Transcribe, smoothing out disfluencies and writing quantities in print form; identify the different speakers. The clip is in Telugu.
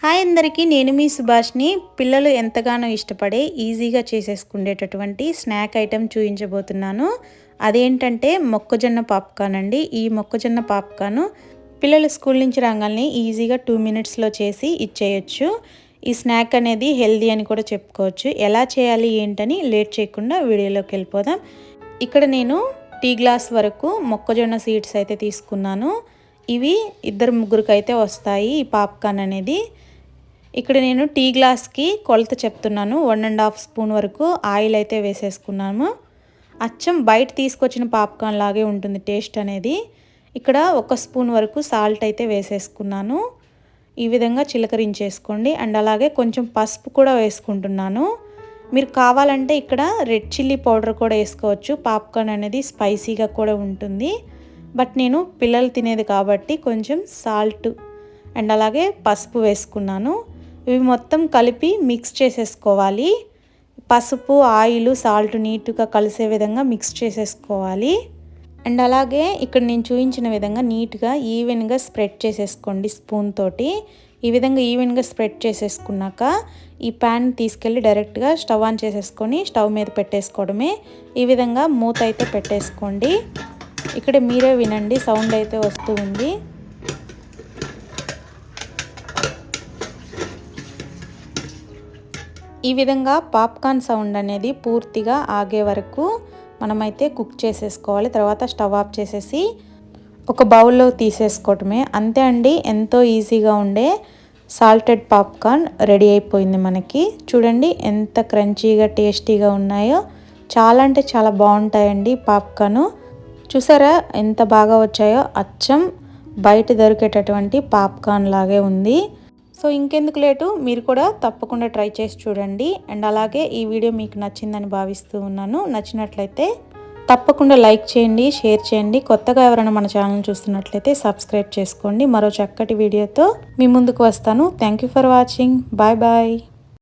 Speaker 1: హాయ్ అందరికీ, నేను మీ సుభాష్ని. పిల్లలు ఎంతగానో ఇష్టపడే ఈజీగా చేసేసుకునేటటువంటి స్నాక్ ఐటెం చూపించబోతున్నాను. అదేంటంటే మొక్కజొన్న పాప్కార్న్ అండి. ఈ మొక్కజొన్న పాప్కార్న్ పిల్లలు స్కూల్ నుంచి రాగానే ఈజీగా 2 మినిట్స్లో చేసి ఇచ్చేయచ్చు. ఈ స్నాక్ అనేది హెల్దీ అని కూడా చెప్పుకోవచ్చు. ఎలా చేయాలి ఏంటని లేట్ చేయకుండా వీడియోలోకి వెళ్ళిపోదాం. ఇక్కడ నేను టీ గ్లాస్ వరకు మొక్కజొన్న సీడ్స్ అయితే తీసుకున్నాను. ఇవి 2-3 అయితే వస్తాయి ఈ పాప్కార్న్ అనేది. ఇక్కడ నేను టీ గ్లాస్కి కొలత చెప్తున్నాను. 1.5 స్పూన్ వరకు ఆయిల్ అయితే వేసేసుకున్నాము. అచ్చం బయట తీసుకొచ్చిన పాప్కార్న్ లాగే ఉంటుంది టేస్ట్ అనేది. ఇక్కడ 1 స్పూన్ వరకు సాల్ట్ అయితే వేసేసుకున్నాను. ఈ విధంగా చిలకరించేసుకోండి. అండ్ అలాగే కొంచెం పసుపు కూడా వేసుకుంటున్నాను. మీరు కావాలంటే ఇక్కడ రెడ్ చిల్లీ పౌడర్ కూడా వేసుకోవచ్చు. పాప్కార్న్ అనేది స్పైసీగా కూడా ఉంటుంది. బట్ నేను పిల్లలు తినేది కాబట్టి కొంచెం సాల్ట్ అండ్ అలాగే పసుపు వేసుకున్నాను. ఇవి మొత్తం కలిపి మిక్స్ చేసేసుకోవాలి. పసుపు, ఆయిల్, సాల్ట్ నీట్గా కలిసే విధంగా మిక్స్ చేసేసుకోవాలి. అండ్ అలాగే ఇక్కడ నేను చూపించిన విధంగా నీట్గా ఈవెన్గా స్ప్రెడ్ చేసేసుకోండి స్పూన్ తోటి. ఈ విధంగా ఈవెన్గా స్ప్రెడ్ చేసేసుకున్నాక ఈ ప్యాన్ తీసుకెళ్ళి డైరెక్ట్గా స్టవ్ ఆన్ చేసేసుకొని స్టవ్ మీద పెట్టేసుకోవడమే. ఈ విధంగా మూత అయితే పెట్టేసుకోండి. ఇక్కడ మీరే వినండి, సౌండ్ అయితే వస్తూ ఉంది. ఈ విధంగా పాప్కార్న్ సౌండ్ అనేది పూర్తిగా ఆగే వరకు మనమైతే కుక్ చేసేసుకోవాలి. తర్వాత స్టవ్ ఆఫ్ చేసేసి ఒక బౌల్లో తీసేసుకోవటమే. అంతే అండి, ఎంతో ఈజీగా ఉండే సాల్టెడ్ పాప్కార్న్ రెడీ అయిపోయింది మనకి. చూడండి ఎంత క్రంచీగా టేస్టీగా ఉన్నాయో. చాలా అంటే చాలా బాగుంటాయండి పాప్కార్న్. చూసారా ఎంత బాగా వచ్చాయో. అచ్చం బయట దొరికేటటువంటి పాప్కార్న్ లాగే ఉంది. సో ఇంకెందుకు లేటు, మీరు కూడా తప్పకుండా ట్రై చేసి చూడండి. అండ్ అలాగే ఈ వీడియో మీకు నచ్చిందని భావిస్తూ ఉన్నాను. నచ్చినట్లయితే తప్పకుండా లైక్ చేయండి, షేర్ చేయండి. కొత్తగా ఎవరైనా మన ఛానల్ చూస్తున్నట్లయితే సబ్స్క్రైబ్ చేసుకోండి. మరో చక్కటి వీడియోతో మీ ముందుకు వస్తాను. Thank you for watching. Bye bye.